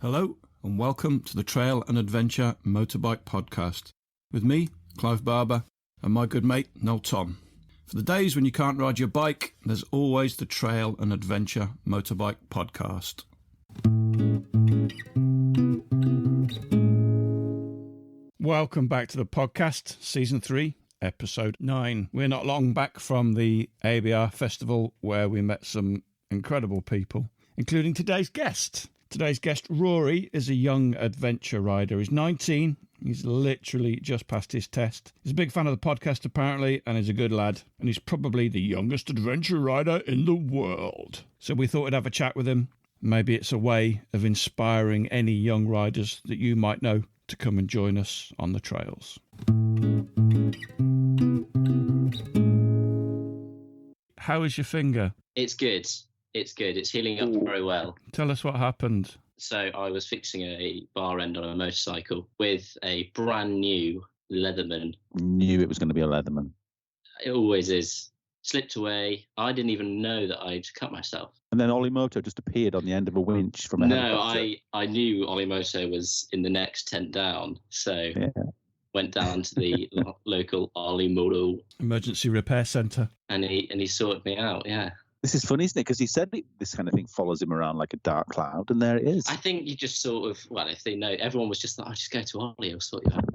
Hello and welcome to the Trail and Adventure Motorbike Podcast with me, Clive Barber, and my good mate, Noel Tom. For the days when you can't ride your bike, there's always the Trail and Adventure Motorbike Podcast. Welcome back to the podcast, Season 3, Episode 9. We're not long back from the ABR Festival where we met some incredible people, including today's guest. Today's guest, Rory, is a young adventure rider. He's 19. He's literally just passed his test. He's a big fan of the podcast, apparently, and he's a good lad. And he's probably the youngest adventure rider in the world. So we thought we'd have a chat with him. Maybe it's a way of inspiring any young riders that you might know to come and join us on the trails. How is your finger? It's good. It's good. It's healing up very well. Tell us what happened. So I was fixing a bar end on a motorcycle with a brand new Leatherman. Knew it was going to be a Leatherman. It always is. Slipped away. I didn't even know that I'd cut myself. And then Olimoto just appeared on the end of a winch from a helicopter. No, I knew Olimoto was in the next tent down. So went down to the local Olimoto Emergency Repair Centre. And he sorted me out, yeah. This is funny, isn't it? Because he said this kind of thing follows him around like a dark cloud, and there it is. I think you just sort of, well, if they know, everyone was just like, just go to Ollie, I'll sort you out.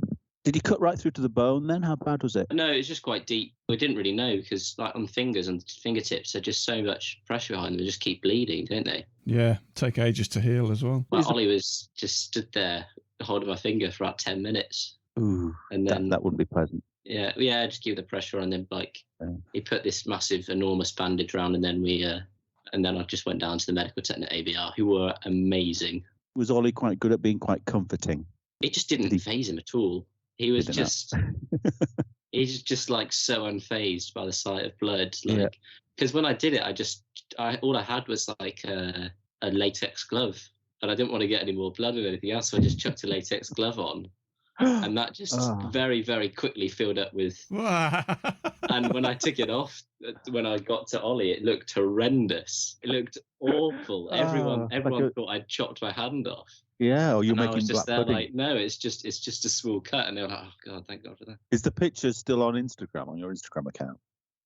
Did he cut right through to the bone then? How bad was it? No, it's just quite deep. We didn't really know because like on fingers and fingertips, there's just so much pressure behind them. They just keep bleeding, don't they? Yeah, take ages to heal as well. Well, Ollie was just stood there holding my finger for about 10 minutes. Ooh, and then that wouldn't be pleasant. Yeah, just give the pressure on. And then he put this massive, enormous bandage around, and then I just went down to the medical tent at ABR, who were amazing. Was Ollie quite good at being quite comforting? It just didn't faze him at all. He was he's just like so unfazed by the sight of blood. Like, because when I did it, all I had was like a latex glove, and I didn't want to get any more blood or anything else, so I just chucked a latex glove on. And that just very, very quickly filled up with. And when I took it off, when I got to Ollie, it looked horrendous. It looked awful. Everyone thought I'd chopped my hand off. Yeah, or you're making. I was just black there pudding. like, no, it's just a small cut, and they were like, oh God, thank God for that. Is the picture still on Instagram, on your Instagram account?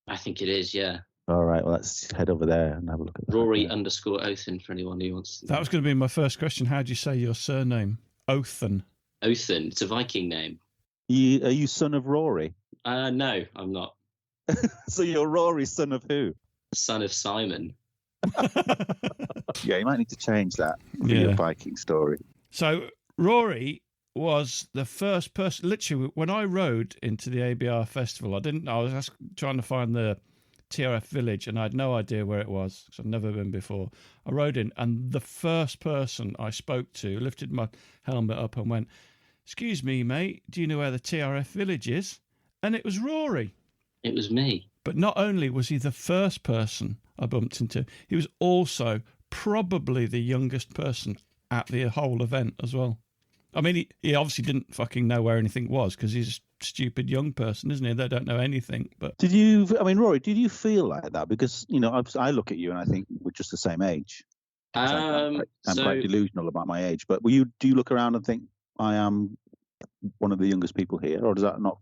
I think it is, yeah. All right, well, let's head over there and have a look at that. Rory_Othen for anyone who wants to know. That was going to be my first question. How do you say your surname? Othen. Othen. It's a Viking name. Are you son of Rory? No, I'm not. So you're Rory, son of who? Son of Simon. Yeah, you might need to change that for your Viking story. So Rory was the first person, literally, when I rode into the ABR festival, I was trying to find the TRF village and I had no idea where it was because I'd never been before. I rode in and the first person I spoke to lifted my helmet up and went, "Excuse me, mate, do you know where the TRF village is?" And it was Rory. It was me. But not only was he the first person I bumped into, he was also probably the youngest person at the whole event as well. I mean, he obviously didn't fucking know where anything was because he's a stupid young person, isn't he? They don't know anything. But Rory, did you feel like that? Because, I look at you and I think we're just the same age. I'm quite delusional about my age. But do you look around and think, I am one of the youngest people here? Or does that not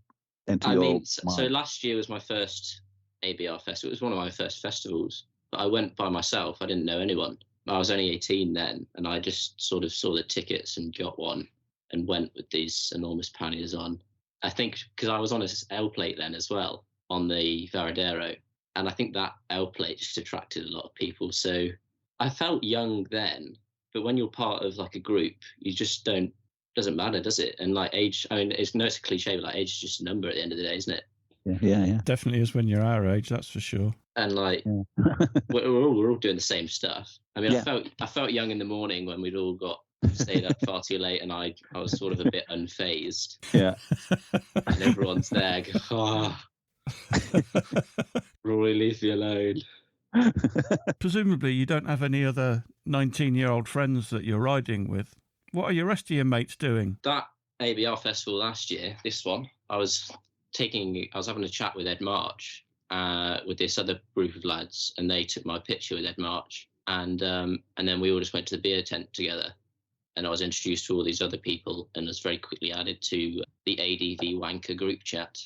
enter your mind? So last year was my first ABR festival. It was one of my first festivals. But I went by myself. I didn't know anyone. I was only 18 then, and I just sort of saw the tickets and got one and went with these enormous panniers on. I think because I was on a L plate then as well on the Varadero, and I think that L plate just attracted a lot of people. So I felt young then, but when you're part of like a group, you just doesn't matter, does it? And like age, I mean, it's a cliche, but like age is just a number at the end of the day, isn't it? Yeah. Definitely is when you're our age, that's for sure. And like we're all doing the same stuff. I mean, I felt young in the morning when we'd all stayed up far too late, and I was sort of a bit unfazed. Yeah. And everyone's there. Rory, leave me alone. Presumably, you don't have any other 19-year-old friends that you're riding with. What are your rest of your mates doing? That ABR festival last year, this one, I was having a chat with Ed March, with this other group of lads, and they took my picture with Ed March, and then we all just went to the beer tent together, and I was introduced to all these other people, and was very quickly added to the ADV Wanker group chat.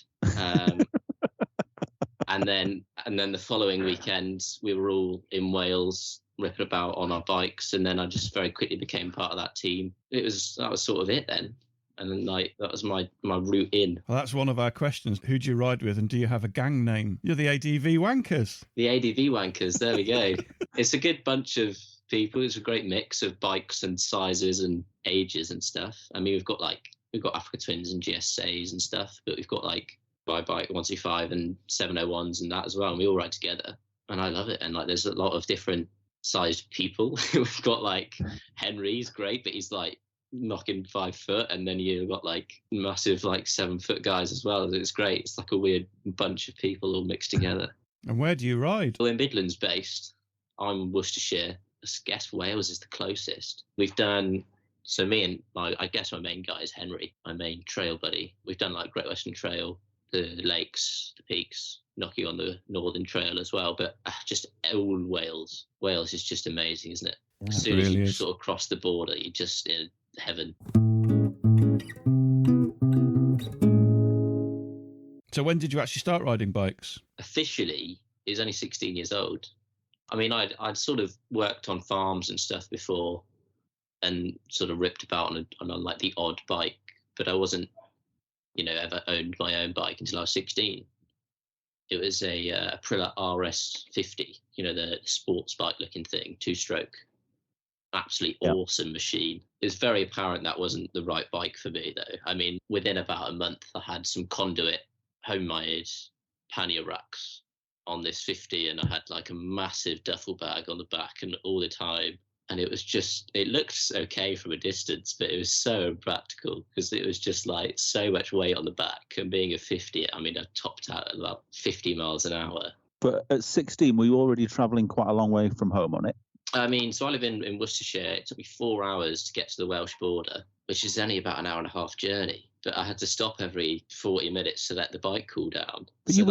And then the following weekend, we were all in Wales ripping about on our bikes, and then I just very quickly became part of that team. That was sort of it then. And then that was my route in. Well, that's one of our questions. Who do you ride with, and do you have a gang name? You're the ADV Wankers. The ADV Wankers, there we go. It's a good bunch of people. It's a great mix of bikes and sizes and ages and stuff. I mean, we've got Africa Twins and GSAs and stuff, but we've got like my bike 125 and 701s and that as well, and we all ride together, and I love it. And like there's a lot of different sized people. We've got like Henry's great, but he's like knocking 5 foot, and then you've got like massive like 7 foot guys as well. It's great. It's like a weird bunch of people all mixed together. And where do you ride? Well, in Midlands based. I'm Worcestershire. I guess Wales is the closest. We've done, so me and I guess my main guy is Henry, my main trail buddy. We've done like Great Western Trail, the lakes, the peaks, knocking on the Northern Trail as well, but just all Wales. Wales is just amazing, isn't it? Yeah, as soon as you is. sort of cross the border, you're just in heaven. So when did you actually start riding bikes? Officially, he was only 16 years old. I mean, I'd sort of worked on farms and stuff before, and sort of ripped about on like the odd bike, but I wasn't, ever owned my own bike until I was 16. It was a Aprilia RS50, the sports bike looking thing, 2-stroke. Absolutely awesome machine. It was very apparent that wasn't the right bike for me, though. I mean, within about a month, I had some conduit, homemade pannier racks on this 50, and I had like a massive duffel bag on the back and all the time. And it was just, it looked okay from a distance, but it was so impractical because it was just like so much weight on the back. And being a 50, I mean, I topped out at about 50 miles an hour. But at 16, were you already travelling quite a long way from home on it? I mean, so I live in Worcestershire. It took me 4 hours to get to the Welsh border, which is only about an hour and a half journey. But I had to stop every 40 minutes to let the bike cool down. But you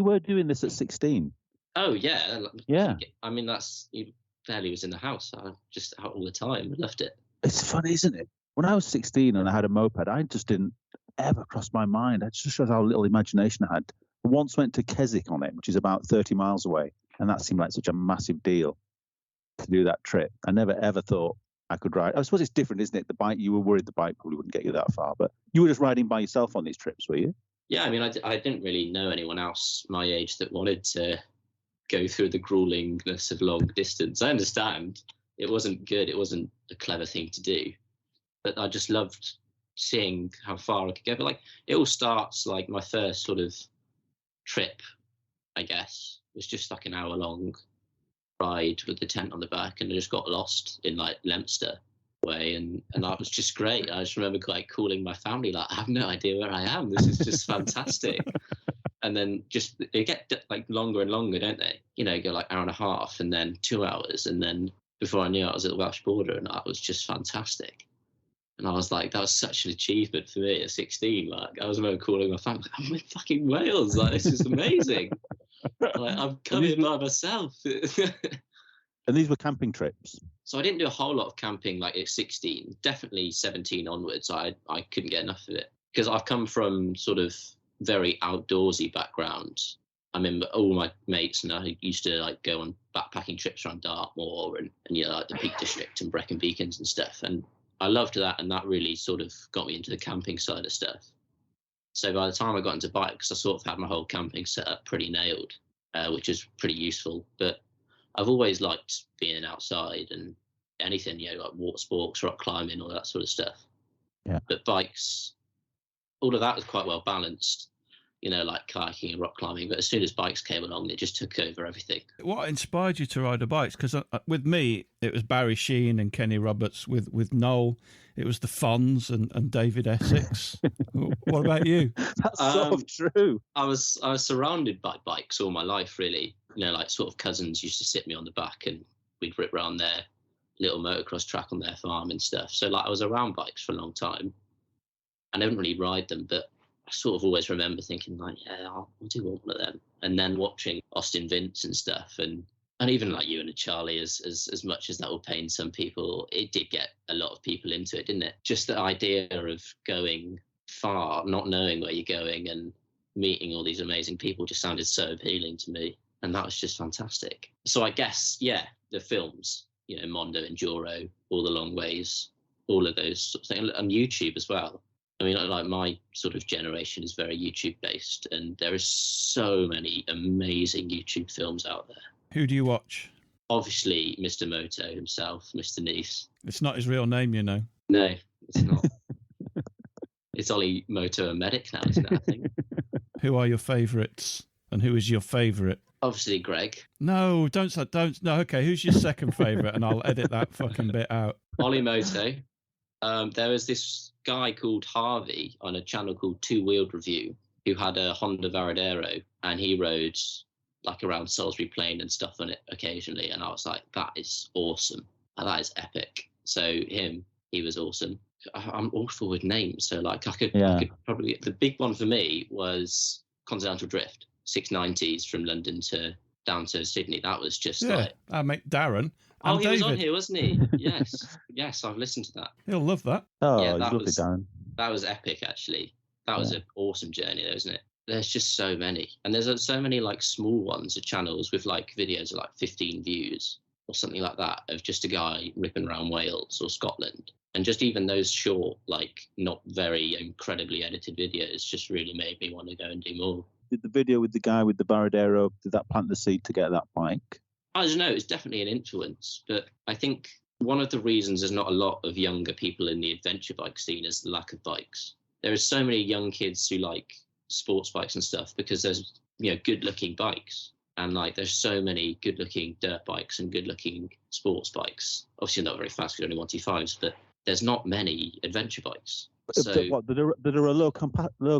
were doing this at 16. Oh yeah, yeah. I mean, you barely was in the house. I was just out all the time. I loved it. It's funny, isn't it? When I was 16 and I had a moped, I just didn't ever cross my mind. It just shows how little imagination I had. I once went to Keswick on it, which is about 30 miles away, and that seemed like such a massive deal to do that trip. I never ever thought I could ride. I suppose it's different, isn't it? The bike, you were worried the bike probably wouldn't get you that far, but you were just riding by yourself on these trips, were you? Yeah, I mean, I didn't really know anyone else my age that wanted to go through the gruelingness of long distance. I understand it wasn't good. It wasn't a clever thing to do, but I just loved seeing how far I could go. But like, it all starts like my first sort of trip, I guess, was just like an hour-long ride with the tent on the back, and I just got lost in like Leominster way, and that was just great. I just remember like calling my family like, I have no idea where I am. This is just fantastic. And then just they get like longer and longer, don't they? Go like hour and a half, and then 2 hours, and then before I knew it, I was at the Welsh border, and that was just fantastic. And I was like, that was such an achievement for me at 16. Like, I was remember calling my family, like, I'm in fucking Wales. Like, this is amazing. Like, I'm coming by myself. And these were camping trips? So I didn't do a whole lot of camping like at 16. Definitely 17 onwards. I couldn't get enough of it because I've come from sort of very outdoorsy background. I remember all my mates and I used to like go on backpacking trips around Dartmoor and like the Peak District and Brecon Beacons and stuff. And I loved that, and that really sort of got me into the camping side of stuff. So by the time I got into bikes, I sort of had my whole camping setup pretty nailed, which is pretty useful. But I've always liked being outside and anything, like water sports, rock climbing, all that sort of stuff. Yeah. But bikes, all of that was quite well balanced, like kayaking and rock climbing. But as soon as bikes came along, it just took over everything. What inspired you to ride a bike? Because with me, it was Barry Sheene and Kenny Roberts. With Noel, it was the Fonz and David Essex. What about you? That's sort of true. I was surrounded by bikes all my life, really. Like sort of cousins used to sit me on the back, and we'd rip around their little motocross track on their farm and stuff. So like I was around bikes for a long time. I didn't really ride them, but I sort of always remember thinking like, yeah, I do want one of them. And then watching Austin Vince and stuff, and even like you and Charlie, as much as that will pain some people, it did get a lot of people into into it, didn't it? Just the idea of going far, not knowing where you're going, and meeting all these amazing people just sounded so appealing to me. And that was just fantastic. So I guess, yeah, the films, Mondo, Enduro, All the Long Ways, all of those sort of things, and YouTube as well. I mean, like my sort of generation is very YouTube based, and there is so many amazing YouTube films out there. Who do you watch? Obviously, Mr. Moto himself, Mr. Nice. It's not his real name, you know. No, it's not. It's Ollie Moto and Medic now, isn't it, I think? Who are your favourites? And who is your favourite? Obviously, Greg. No, don't. No, okay, who's your second favourite? And I'll edit that fucking bit out. Ollie Moto. There was this guy called Harvey on a channel called Two Wheeled Review who had a Honda Varadero, and he rode like around Salisbury Plain and stuff on it occasionally. And I was like, that is awesome. And that is epic. So he was awesome. I'm awful with names. So like I could probably, the big one for me was Continental Drift, 690s from London down to Sydney. That was just like... I make Darren. Oh, he David. was on here, wasn't he? Yes, I've listened to that. He'll love that. Oh, yeah, that was Darren. That was epic, actually. That was an awesome journey, though, isn't it? There's just so many. And there's so many like small ones of channels with like videos of like 15 views or something like that of just a guy ripping around Wales or Scotland. And just even those short, like not very incredibly edited videos just really made me want to go and do more. Did the video with the guy with the Varadero, did that plant the seed to get that bike? I don't know, it's definitely an influence, but I think one of the reasons there's not a lot of younger people in the adventure bike scene is the lack of bikes. There are so many young kids who like sports bikes and stuff because there's, good looking bikes. And like, there's so many good looking dirt bikes and good looking sports bikes. Obviously not very fast because only 125s, but there's not many adventure bikes. So, what, that are a low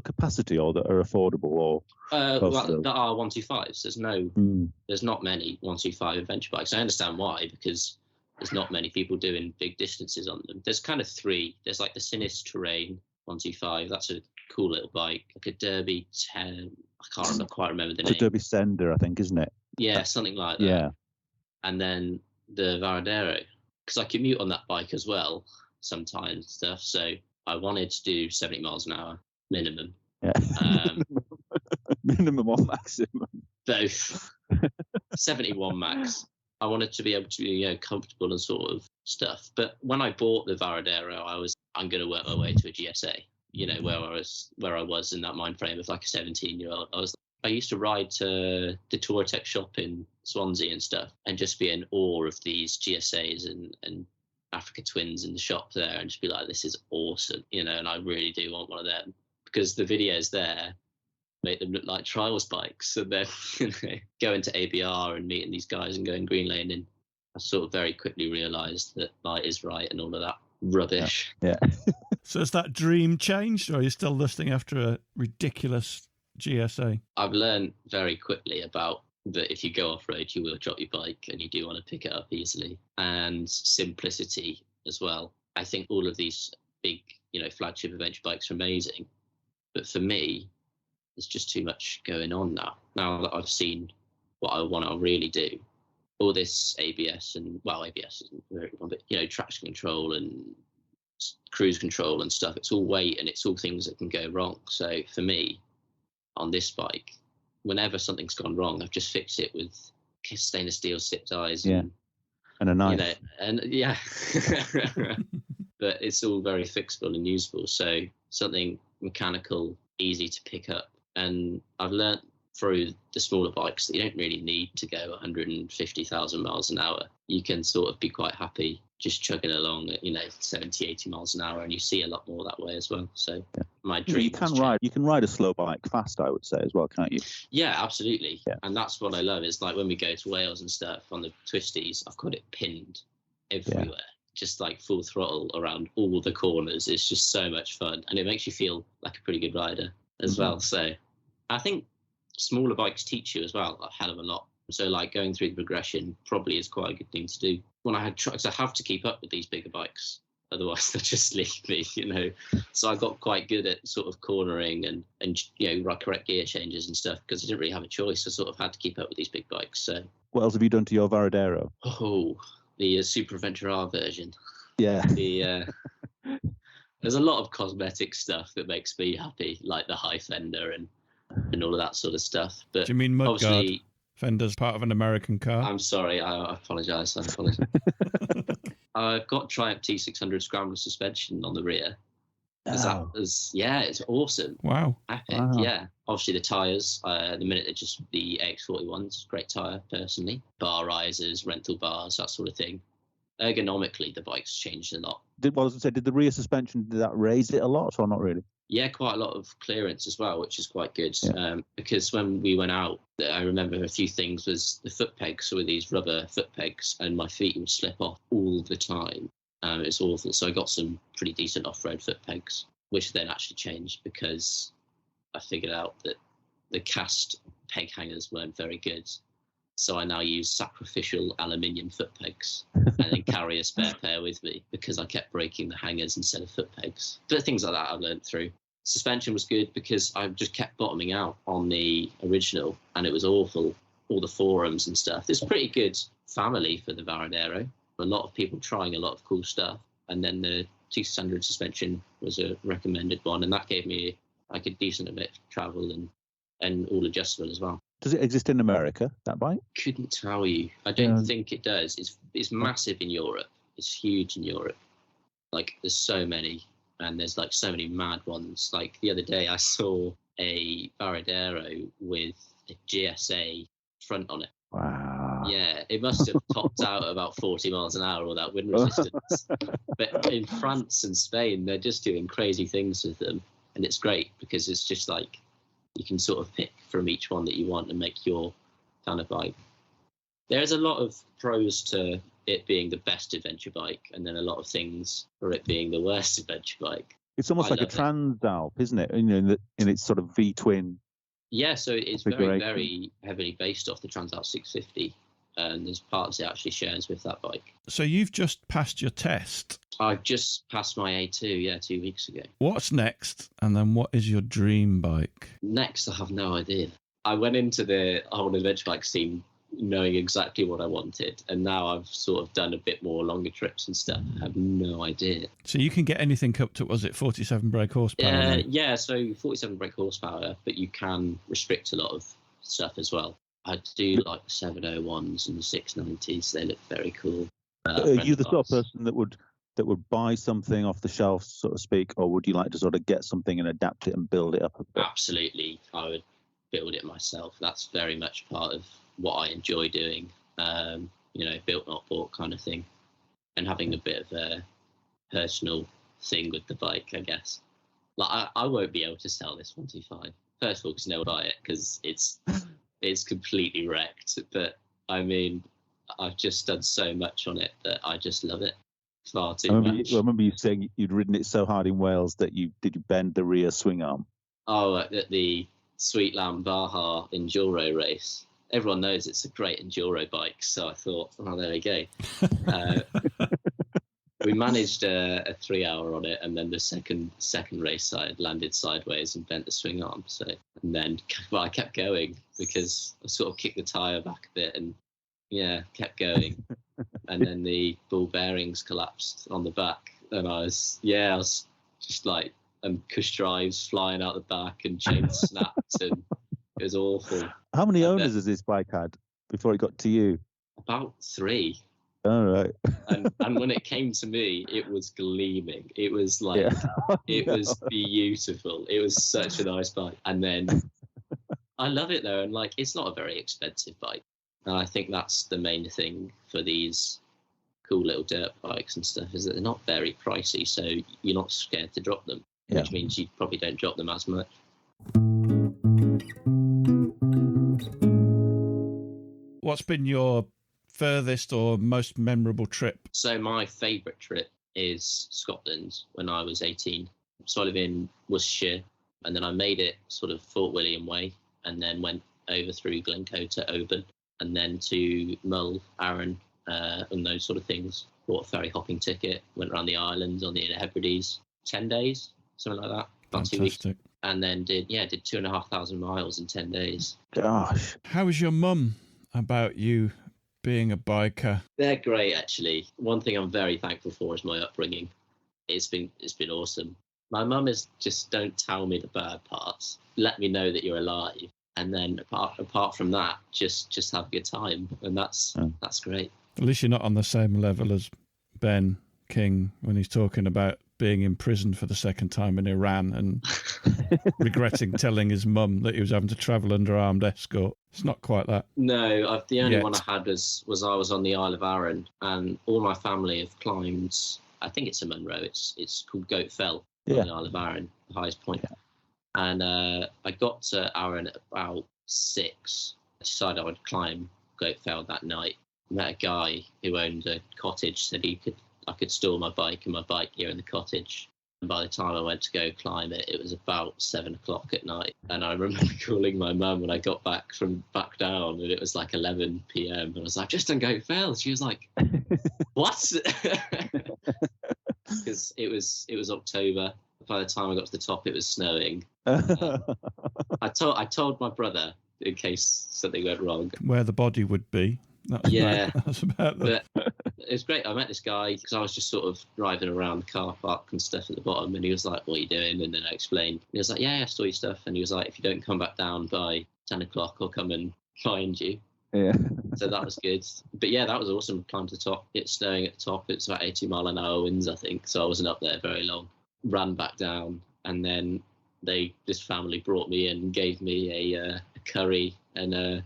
capacity or that are affordable or that are 125s. There's not many 125 adventure bikes. I understand why, because there's not many people doing big distances on them. There's kind of three. There's like the Sinis Terrain 125. That's a cool little bike. Like a Derby 10. I can't quite remember the name. It's a Derby Sender, I think, isn't it? Yeah, something like that. Yeah. And then the Varadero, because I commute on that bike as well sometimes and stuff. So I wanted to do 70 miles an hour minimum. Yeah. Minimum or maximum? Both. 71 max. I wanted to be able to be comfortable and sort of stuff. But when I bought the Varadero, I'm going to work my way to a GSA. Where I was in that mind frame of like a 17-year-old. I used to ride to the Touratech shop in Swansea and stuff, and just be in awe of these GSAs and Africa Twins in the shop there, and just be like, this is awesome, and I really do want one of them, because the videos there make them look like trials bikes. And then going to ABR and meeting these guys and going green laning, I sort of very quickly realised that light is right and all of that rubbish. Yeah. So has that dream changed, or are you still lusting after a ridiculous GSA? I've learned very quickly about that if you go off-road, you will drop your bike and you do want to pick it up easily. And simplicity as well. I think all of these big, flagship adventure bikes are amazing. But for me, there's just too much going on now. Now that I've seen what I want to really do, all this ABS isn't very one, but, traction control and cruise control and stuff, it's all weight and it's all things that can go wrong. So for me, on this bike, whenever something's gone wrong, I've just fixed it with stainless steel zip ties and a knife. But it's all very fixable and usable. So something mechanical, easy to pick up. And I've learnt through the smaller bikes that you don't really need to go 150,000 miles an hour. You can sort of be quite happy just chugging along at 70, 80 miles an hour, and you see a lot more that way as well. So my dream, you can ride a slow bike fast, I would say, as well, can't you? Yeah, absolutely. Yeah. And that's what I love. It's like when we go to Wales and stuff on the twisties, I've got it pinned everywhere, just like full throttle around all the corners. It's just so much fun, and it makes you feel like a pretty good rider as well. So I think smaller bikes teach you as well a hell of a lot. So like going through the progression probably is quite a good thing to do. When I had trucks, I have to keep up with these bigger bikes, otherwise they'll just leave me, So I got quite good at sort of cornering and correct gear changes and stuff, because I didn't really have a choice. I sort of had to keep up with these big bikes. So what else have you done to your Varadero? Oh, the Super Adventure R version. Yeah. There's a lot of cosmetic stuff that makes me happy, like the high fender and all of that sort of stuff. But do you mean mudguard? Obviously, fender's part of an American car? I'm sorry, I apologise. I've got Triumph T600 scrambler suspension on the rear. It's awesome. Wow. Epic, wow. Yeah. Obviously the tyres, the minute they're just the X41's, great tyre personally. Bar risers, rental bars, that sort of thing. Ergonomically, the bike's changed a lot. Did the rear suspension, did that raise it a lot or not really? Yeah, quite a lot of clearance as well, which is quite good. Yeah. Because when we went out, I remember a few things was the foot pegs were these rubber foot pegs, and my feet would slip off all the time. It's awful. So I got some pretty decent off-road foot pegs, which then actually changed because I figured out that the cast peg hangers weren't very good. So I now use sacrificial aluminium foot pegs and then carry a spare pair with me because I kept breaking the hangers instead of foot pegs. But things like that I learned through. Suspension was good because I just kept bottoming out on the original and it was awful. All the forums and stuff. It's pretty good family for the Varadero. A lot of people trying a lot of cool stuff. And then the T600 suspension was a recommended one. And that gave me like a decent bit of travel and all adjustable as well. Does it exist in America, that bike? Couldn't tell you. I don't think it does. It's massive in Europe. It's huge in Europe. Like there's so many, and there's like so many mad ones. Like the other day I saw a Varadero with a GSA front on it. Wow. Yeah, it must have topped out at about 40 miles an hour, all that wind resistance. But in France and Spain, they're just doing crazy things with them. And it's great because it's just like you can sort of pick from each one that you want and make your kind of bike. There's a lot of pros to it being the best adventure bike, and then a lot of things for it being the worst adventure bike. It's almost like a Transalp, isn't it? In its sort of V-twin. Yeah, so it's very, very heavily based off the Transalp 650, and there's parts it actually shares with that bike. So you've just passed your test. I've just passed my A2, 2 weeks ago. What's next? And then what is your dream bike? Next, I have no idea. I went into the whole adventure bike scene knowing exactly what I wanted, and now I've sort of done a bit more longer trips and stuff. I have no idea. So you can get anything up to, was it 47 brake horsepower? Yeah, so 47 brake horsepower, but you can restrict a lot of stuff as well. I do like the 701s and the 690s. They look very cool. Are you the sort of person that would buy something off the shelf, so to speak, or would you like to sort of get something and adapt it and build it up a bit? Absolutely. I would build it myself. That's very much part of what I enjoy doing. Built not bought kind of thing, and having a bit of a personal thing with the bike, I guess. Like I won't be able to sell this 125. First of all, because no one will buy it because it's completely wrecked. But I mean, I've just done so much on it that I just love it far too much. I remember you saying you'd ridden it so hard in Wales that you bend the rear swing arm. Oh, at the Sweet Lamb Baja Enduro race. Everyone knows it's a great Enduro bike, so I thought, oh, there we go. We managed a 3 hour on it, and then the second race I landed sideways and bent the swing arm. So, and then I kept going because I sort of kicked the tyre back a bit and kept going. And then the ball bearings collapsed on the back, and I was just like, and cush drives flying out the back and chains snapped, and it was awful. How many owners has this bike had before it got to you? About 3. All right. and when it came to me, it was gleaming. It was like, it was beautiful. It was such a nice bike. And then I love it though. And like, it's not a very expensive bike. And I think that's the main thing for these cool little dirt bikes and stuff, is that they're not very pricey. So you're not scared to drop them, which means you probably don't drop them as much. What's been your furthest or most memorable trip? So my favourite trip is Scotland when I was 18. So I live in Worcestershire, and then I made it sort of Fort William way, and then went over through Glencoe to Othen, and then to Mull, Arran, and those sort of things. Bought a ferry hopping ticket, went around the islands on the Hebrides, 10 days, something like that, about 2 weeks. And then did 2,500 miles in 10 days. Gosh. How was your mum about you being a biker? They're great, actually. One thing I'm very thankful for is my upbringing. it's been awesome. My mum is just, don't tell me the bad parts. Let me know that you're alive, and then apart from that, just have a good time, and that's great. At least you're not on the same level as Ben King when he's talking about being in prison for the second time in Iran and regretting telling his mum that he was having to travel under armed escort. It's not quite that. No, the only one I had was I was on the Isle of Arran, and all my family have climbed. I think it's a Munro. It's called Goat Fell on the Isle of Arran, the highest point. Yeah. And I got to Arran at about 6. I decided I would climb Goat Fell that night. Met a guy who owned a cottage, said I could store my bike and my bike gear in the cottage. And by the time I went to go climb it, it was about 7 o'clock at night. And I remember calling my mum when I got back down, and it was like 11 p.m. And I was like, just don't go Fell. She was like, what? Because it was October. By the time I got to the top, it was snowing. I told my brother in case something went wrong where the body would be. That's about But it was great. I met this guy because I was just sort of driving around the car park and stuff at the bottom, and he was like, what are you doing? And then I explained. And he was like, yeah, I saw your stuff. And he was like, if you don't come back down by 10 o'clock, I'll come and find you. Yeah. So that was good. But yeah, that was awesome. Climbed to the top. It's snowing at the top. It's about 80-mile-an-hour winds, I think. So I wasn't up there very long. Ran back down, and then this family brought me in and gave me a curry and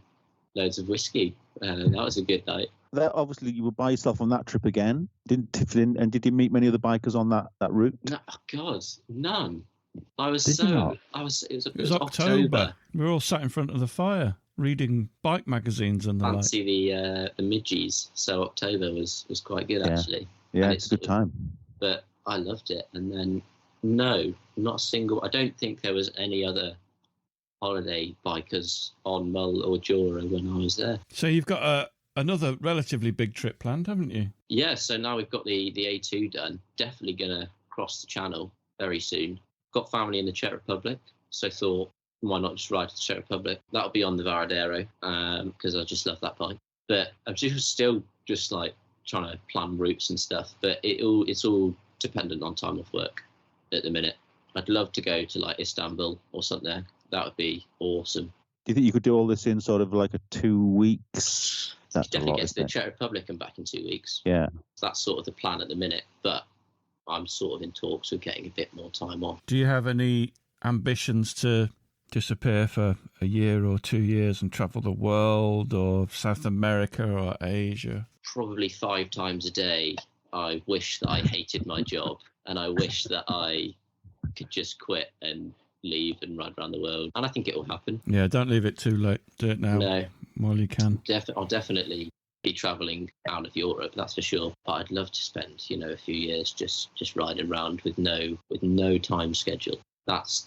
loads of whiskey. That was a good night. That obviously you were by yourself on that trip again. Did you meet many other bikers on that route? No, oh God, none. It was October. We were all sat in front of the fire reading bike magazines and the fancy the midgies. So October was quite good actually. Yeah, it's a good time. But I loved it. And then no, not a single. I don't think there was any other holiday bikers on Mull or Jura when I was there. So you've got another relatively big trip planned, haven't you? Yeah, so now we've got the A2 done. Definitely going to cross the channel very soon. Got family in the Czech Republic, so thought, why not just ride to the Czech Republic? That'll be on the Varadero, because I just love that bike. But I'm still just like trying to plan routes and stuff, but it's all dependent on time off work at the minute. I'd love to go to like Istanbul or something. That would be awesome. Do you think you could do all this in sort of like a 2 weeks? That's definitely get to the Czech Republic and back in 2 weeks. Yeah. That's sort of the plan at the minute, but I'm sort of in talks of getting a bit more time off. Do you have any ambitions to disappear for a year or 2 years and travel the world or South America or Asia? Probably 5 times a day. I wish that I hated my job, and I wish that I could just quit and leave and ride around the world. And I think it will happen. Yeah, don't leave it too late. Do it now. No. While you can. I'll definitely be travelling out of Europe, that's for sure. But I'd love to spend, a few years just riding around with no time schedule. That's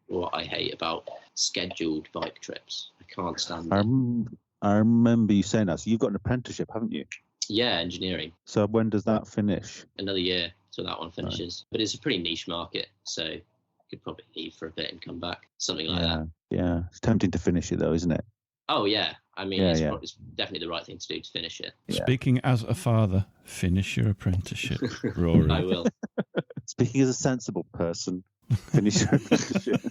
what I hate about scheduled bike trips. I can't stand it. I remember you saying that. So you've got an apprenticeship, haven't you? Yeah, engineering. So when does that finish? Another year till that one finishes. Right. But it's a pretty niche market, so you could probably leave for a bit and come back. Something like that. Yeah. It's tempting to finish it though, isn't it? Oh, yeah. I mean, it's definitely the right thing to do to finish it. Yeah. Speaking as a father, finish your apprenticeship, Rory. I will. Speaking as a sensible person, finish your apprenticeship.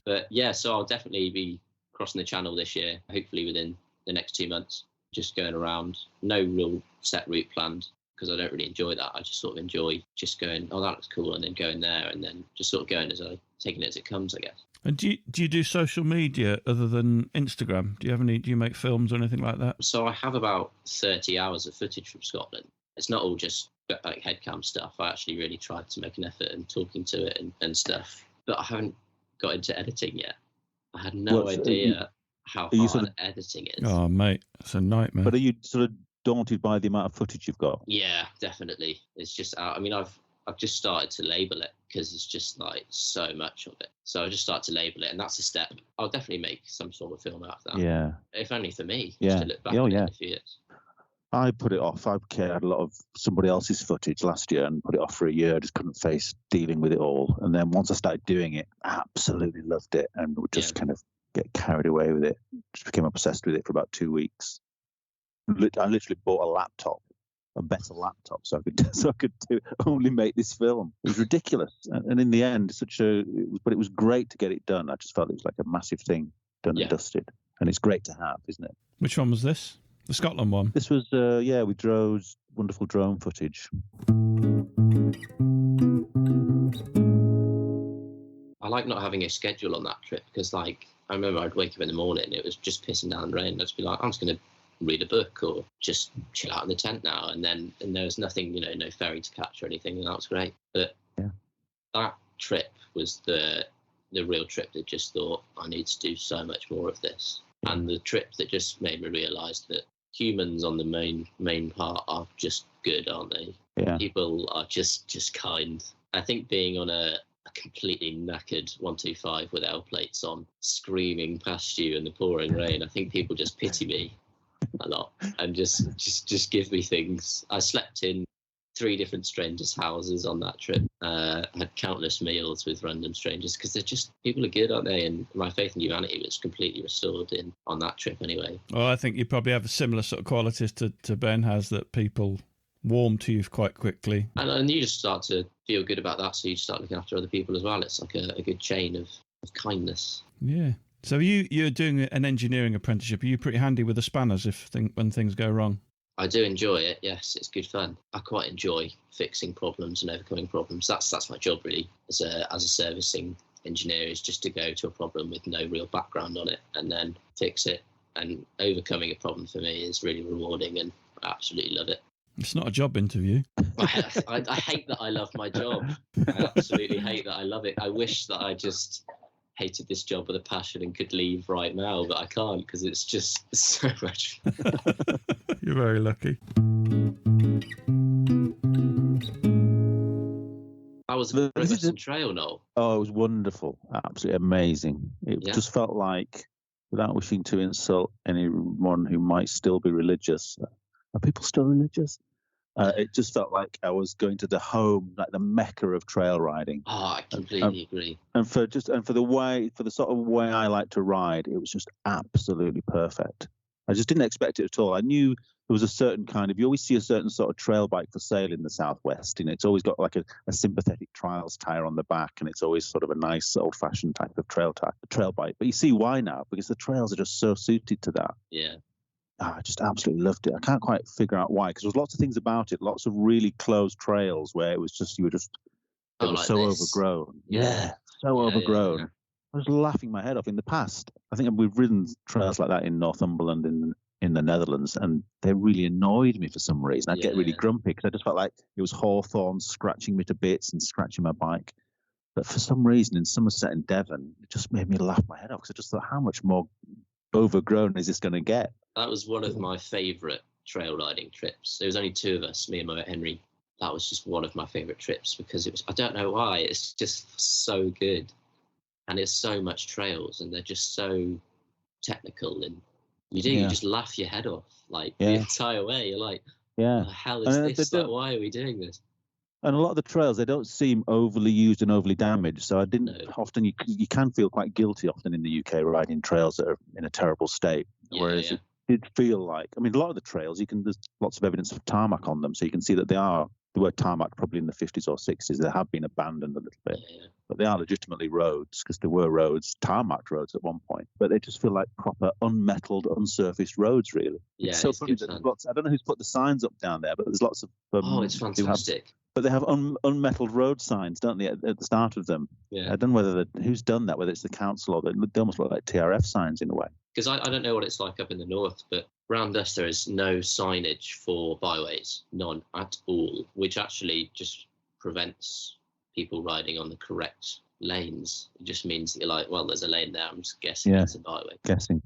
But yeah, so I'll definitely be crossing the channel this year, hopefully within the next 2 months, just going around. No real set route planned because I don't really enjoy that. I just sort of enjoy just going, oh, that looks cool, and then going there and then just sort of going taking it as it comes, I guess. And do you do social media other than Instagram? Do you make films or anything like that? So I have about 30 hours of footage from Scotland. It's not all just like headcam stuff. I actually really tried to make an effort in talking to it and stuff. But I haven't got into editing yet. I had no idea how hard editing is. Oh, mate, it's a nightmare. But are you sort of daunted by the amount of footage you've got? Yeah, definitely. It's just, I mean, I've just started to label it because it's just like so much of it. So I just started to label it, and that's a step. I'll definitely make some sort of film out of that. Yeah. If only for me. Yeah. Just to look back in a few years. I put it off. I had a lot of somebody else's footage last year and put it off for a year. I just couldn't face dealing with it all. And then once I started doing it, I absolutely loved it and would just kind of get carried away with it. Just became obsessed with it for about 2 weeks. I literally bought a laptop a better laptop so I could only make this film. It was ridiculous, and in the end, but it was great to get it done. I just felt it was like a massive thing done and dusted, and it's great to have, isn't it? Which one was this? The Scotland one? This was with Dro's wonderful drone footage. I like not having a schedule on that trip because, like, I remember I'd wake up in the morning, it was just pissing down rain. I'd just be like, I'm just going to read a book or just chill out in the tent now. And there was nothing, no ferry to catch or anything, and that was great. But that trip was the real trip that just thought, I need to do so much more of this. And the trip that just made me realise that humans on the main part are just good, aren't they? Yeah. People are just kind. I think being on a completely knackered 125 with L plates on, screaming past you in the pouring rain, I think people just pity me a lot and just give me things. I slept in 3 different strangers' houses on that trip. Had countless meals with random strangers because people are good, aren't they? And my faith in humanity was completely restored on that trip anyway. Well, I think you probably have a similar sort of qualities to Ben has, that people warm to you quite quickly. And you just start to feel good about that, so you start looking after other people as well. It's like a good chain of kindness. Yeah. So you're doing an engineering apprenticeship. Are you pretty handy with the spanners when things go wrong? I do enjoy it, yes. It's good fun. I quite enjoy fixing problems and overcoming problems. That's my job, really, as a servicing engineer, is just to go to a problem with no real background on it and then fix it. And overcoming a problem for me is really rewarding, and I absolutely love it. It's not a job interview. I hate that I love my job. I absolutely hate that I love it. I wish that I just hated this job with a passion and could leave right now, but I can't because it's just so much fun. You're very lucky. How was the Bristol Trail, Noel? Oh, it was wonderful. Absolutely amazing. It just felt like, without wishing to insult anyone who might still be religious, are people still religious? It just felt like I was going to the home, like the mecca of trail riding. Oh, I completely agree. And for the sort of way I like to ride, it was just absolutely perfect. I just didn't expect it at all. I knew there was a certain kind of, you always see a certain sort of trail bike for sale in the Southwest, and it's always got like a sympathetic trials tire on the back, and it's always sort of a nice old-fashioned type of trail bike. But you see why now, because the trails are just so suited to that. Yeah. I just absolutely loved it. I can't quite figure out why, because there was lots of things about it, lots of really closed trails where it was just, it was like so overgrown. Overgrown. Yeah. I was laughing my head off. In the past, I think we've ridden trails like that in Northumberland in the Netherlands, and they really annoyed me for some reason. I'd get really grumpy because I just felt like it was hawthorn scratching me to bits and scratching my bike. But for some reason in Somerset and Devon, it just made me laugh my head off because I just thought, how much more overgrown is this going to get? That was one of my favourite trail riding trips. There was only 2 of us, me and my mate Henry. That was just one of my favourite trips because it was, I don't know why, it's just so good. And it's so much trails and they're just so technical, and you just laugh your head off the entire way. You're like, what the hell is this? Like, why are we doing this? And a lot of the trails, they don't seem overly used and overly damaged. So I didn't often, you can feel quite guilty often in the UK riding trails that are in a terrible state. Whereas it did feel like, I mean, a lot of the trails, there's lots of evidence of tarmac on them. So you can see that they were tarmac probably in the 50s or 60s. They have been abandoned a little bit. Yeah. But they are legitimately roads, because there were roads, tarmac roads at one point. But they just feel like proper unmetalled, unsurfaced roads, really. Yeah, it's so funny that there's lots, I don't know who's put the signs up down there, but there's lots of... it's fantastic. But they have unmetalled road signs, don't they, at the start of them? Yeah. I don't know whether who's done that, whether it's the council or they almost look like TRF signs in a way. Because I don't know what it's like up in the north, but around us there is no signage for byways, none at all, which actually just prevents people riding on the correct lanes. It just means that you're like, well, there's a lane there, I'm just guessing it's a byway.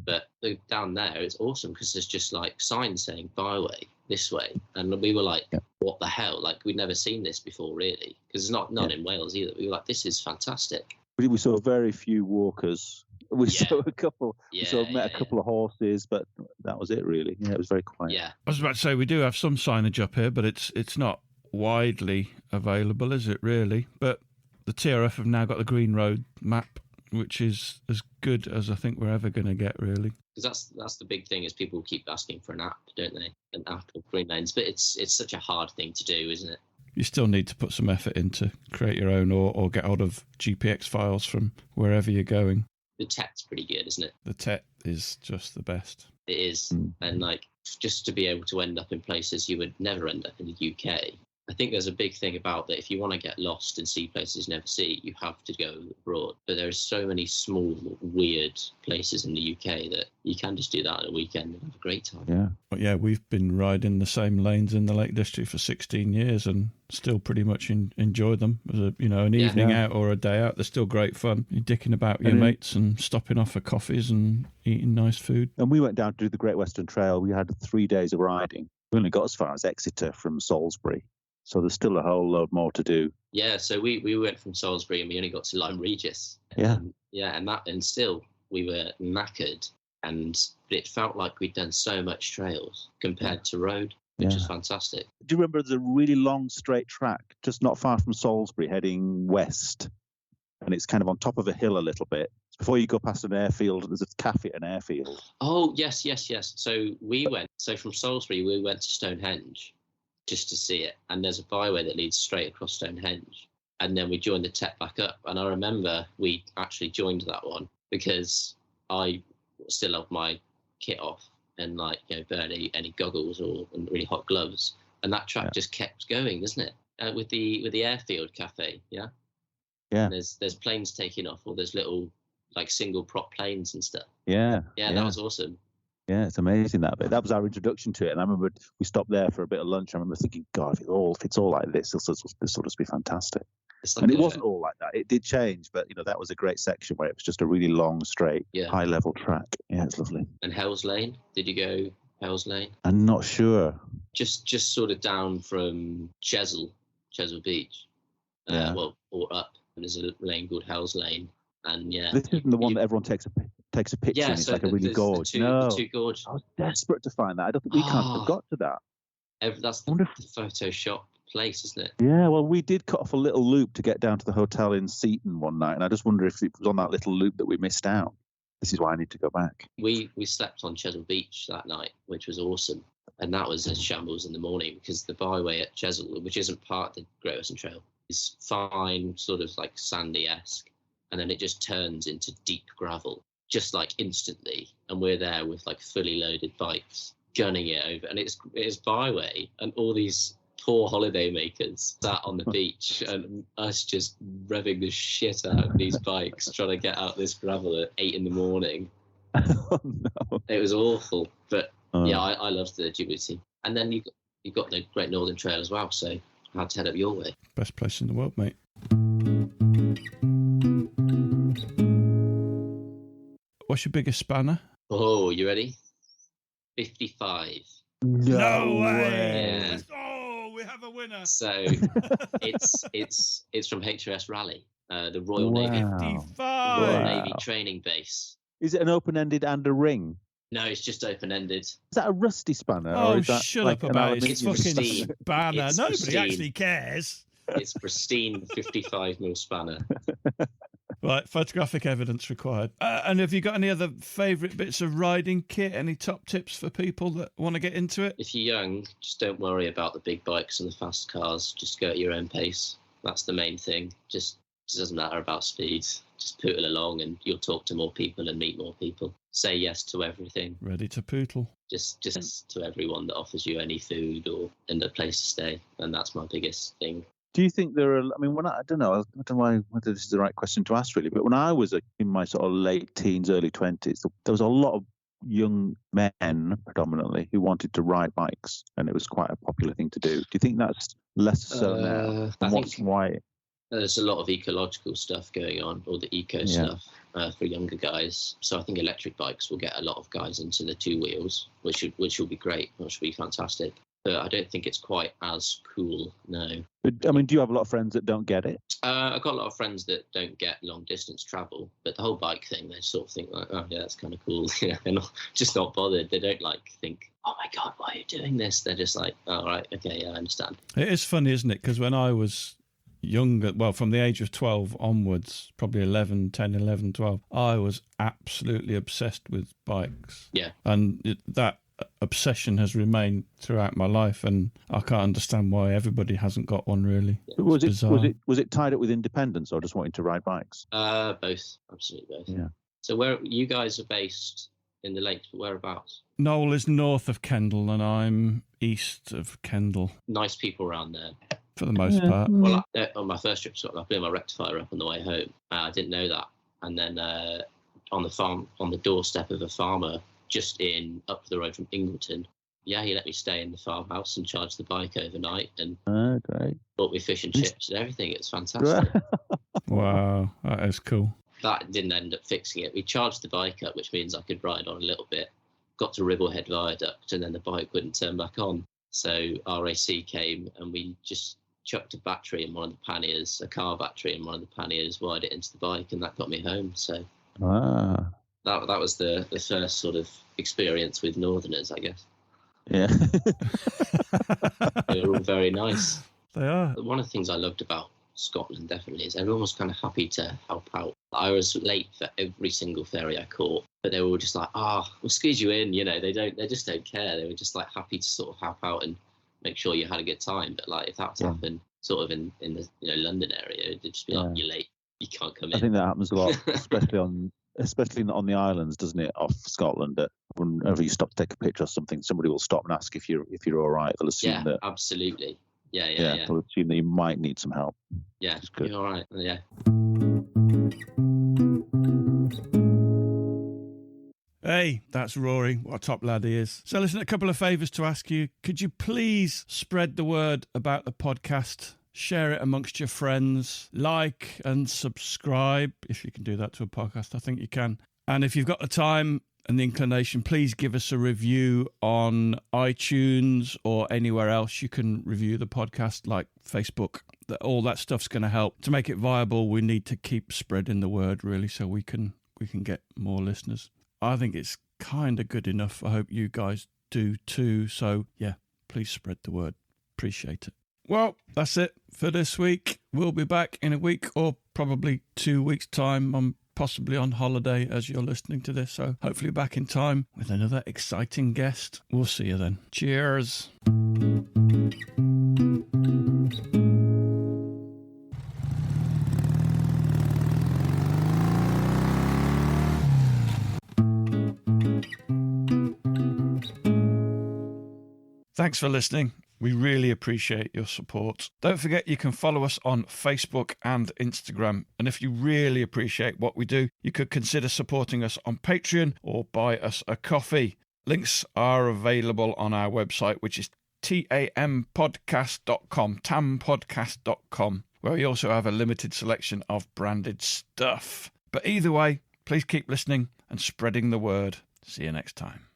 But down there, it's awesome because there's just like signs saying byway this way. And we were like, what the hell? Like, we'd never seen this before, really, because it's none in Wales either. We were like, this is fantastic. We saw very few walkers. We saw a couple. We met a couple of horses, but that was it, really. Yeah, it was very quiet. Yeah. I was about to say, we do have some signage up here, but it's not widely available, is it, really? But the TRF have now got the Green Road map, which is as good as I think we're ever going to get, really. because that's the big thing is people keep asking for an app, don't they? An app of Green Lanes, but it's such a hard thing to do, isn't it? You still need to put some effort in to create your own or get hold of GPX files from wherever you're going. The tech's pretty good, isn't it? The tech is just the best. It is. And like, just to be able to end up in places you would never end up in the UK. I think there's a big thing about that. If you want to get lost and see places you never see, you have to go abroad. But there are so many small, weird places in the UK that you can just do that at a weekend and have a great time. Yeah. But yeah, we've been riding the same lanes in the Lake District for 16 years and still pretty much enjoy them. As an evening out or a day out, they're still great fun. You're dicking about with your mates and stopping off for coffees and eating nice food. And we went down to do the Great Western Trail. We had 3 days of riding. We only got as far as Exeter from Salisbury. So there's still a whole load more to do. Yeah, so we went from Salisbury and we only got to Lyme Regis. Yeah. And still we were knackered, but it felt like we'd done so much trails compared to road, which was fantastic. Do you remember there's a really long straight track just not far from Salisbury heading west? And it's kind of on top of a hill a little bit. Before you go past an airfield, there's a cafe at an airfield. Oh, yes. So from Salisbury, we went to Stonehenge just to see it. And there's a byway that leads straight across Stonehenge. And then we joined the tech back up. And I remember we actually joined that one because I still have my kit off and barely any goggles and really hot gloves. And that track just kept going, doesn't it? With the airfield cafe, yeah? Yeah. And there's planes taking off, or there's little single prop planes and stuff. Yeah. That was awesome. Yeah, it's amazing that bit. That was our introduction to it. And I remember we stopped there for a bit of lunch. I remember thinking, God, if it's all like this will just be fantastic. And it wasn't all like that. It did change, but that was a great section where it was just a really long, straight, high level track. Yeah, it's lovely. And Hell's Lane? Did you go Hell's Lane? I'm not sure. Just sort of down from Chesil Beach. Or up. And there's a lane called Hell's Lane. And this isn't the one that everyone takes a picture in. It's so like a really gorge. The two gorge. I was desperate to find that. I don't think we can't have got to that. That's the Photoshop place, isn't it? Yeah, well, we did cut off a little loop to get down to the hotel in Seaton one night, and I just wonder if it was on that little loop that we missed out. This is why I need to go back. We slept on Chesil Beach that night, which was awesome. And that was a shambles in the morning because the byway at Chesil, which isn't part of the Great Western Trail, is fine, sort of like sandy-esque. And then it just turns into deep gravel, just instantly. And we're there with fully loaded bikes, gunning it over. And it's byway, and all these poor holiday makers sat on the beach, and us just revving the shit out of these bikes, trying to get out this gravel at 8 a.m. Oh, no. It was awful. But I loved the Djibouti. And then you got the Great Northern Trail as well, so I had to head up your way. Best place in the world, mate. What's your biggest spanner? Oh, you ready? 55. No way! Yeah. Oh, we have a winner. So it's from HRS Raleigh, the Royal Navy. 55. Royal Navy training base. Is it an open-ended and a ring? No, it's just open-ended. Is that a rusty spanner? Oh, or is that shut up about it. It's fucking pristine. spanner. It's Nobody pristine. actually cares. It's pristine 55mm spanner. Right, photographic evidence required. And have you got any other favourite bits of riding kit? Any top tips for people that want to get into it? If you're young, just don't worry about the big bikes and the fast cars. Just go at your own pace. That's the main thing. Just doesn't matter about speed. Just poodle along and you'll talk to more people and meet more people. Say yes to everything. Ready to poodle. Just to everyone that offers you any food or a place to stay. And that's my biggest thing. Do you think there are, I don't know whether this is the right question to ask really, but when I was in my sort of late teens, early 20s, there was a lot of young men predominantly who wanted to ride bikes, and it was quite a popular thing to do. Do you think that's less so now? And why? There's a lot of ecological stuff going on, or the eco stuff for younger guys. So I think electric bikes will get a lot of guys into the two wheels, which will be great, which will be fantastic. But I don't think it's quite as cool, no. But, do you have a lot of friends that don't get it? I've got a lot of friends that don't get long distance travel, but the whole bike thing, they sort of think oh yeah, that's kind of cool. They're not bothered. They don't think, oh my God, why are you doing this? They're just like, oh, right, okay, yeah, I understand. It is funny, isn't it? Because when I was younger, well, from the age of 12 onwards, probably 11, 10, 11, 12, I was absolutely obsessed with bikes. Yeah. And that obsession has remained throughout my life, and I can't understand why everybody hasn't got one, really. Was it tied up with independence or just wanting to ride bikes? Both. Absolutely both. Yeah. So where you guys are based in the Lakes, but whereabouts? Noel is north of Kendal and I'm east of Kendal. Nice people around there. For the most part. Well, on my first trip to Scotland, I blew my rectifier up on the way home. I didn't know that. And then on the farm, on the doorstep of a farmer, just up the road from Ingleton, he let me stay in the farmhouse and charge the bike overnight, and great. bought me fish and chips and everything. It's fantastic. Wow, that is cool. That didn't end up fixing it. We charged the bike up, which means I could ride on a little bit. Got to Ribblehead Viaduct, and then the bike wouldn't turn back on. So RAC came, and we just chucked a battery in one of the panniers, a car battery in one of the panniers, wired it into the bike, and that got me home. So that was the first sort of experience with Northerners, I guess. Yeah. They were all very nice. They are. One of the things I loved about Scotland definitely is everyone was kind of happy to help out. I was late for every single ferry I caught, but they were all just like, we'll squeeze you in, they just don't care. They were just like happy to sort of help out and make sure you had a good time. But like if that was happened sort of in the London area, it'd just be like, you're late, you can't come in. I think that happens a lot, especially on the islands, doesn't it, off Scotland, that whenever you stop to take a picture or something, somebody will stop and ask if you're all right. They'll assume that. Absolutely. Yeah. They'll assume that you might need some help. Yeah, it's good. You're all right. Yeah. Hey, that's Rory. What a top lad he is. So listen, a couple of favours to ask you. Could you please spread the word about the podcast? Share it amongst your friends. Like and subscribe, if you can do that to a podcast. I think you can. And if you've got the time and the inclination, please give us a review on iTunes or anywhere else you can review the podcast, like Facebook. All that stuff's going to help. To make it viable, we need to keep spreading the word, really, so we can get more listeners. I think it's kind of good enough. I hope you guys do too. So, yeah, please spread the word. Appreciate it. Well, that's it for this week. We'll be back in a week or probably 2 weeks' time. I'm possibly on holiday as you're listening to this, so hopefully back in time with another exciting guest. We'll see you then. Cheers. Thanks for listening. We really appreciate your support. Don't forget you can follow us on Facebook and Instagram. And if you really appreciate what we do, you could consider supporting us on Patreon or buy us a coffee. Links are available on our website, which is tampodcast.com, tampodcast.com, where we also have a limited selection of branded stuff. But either way, please keep listening and spreading the word. See you next time.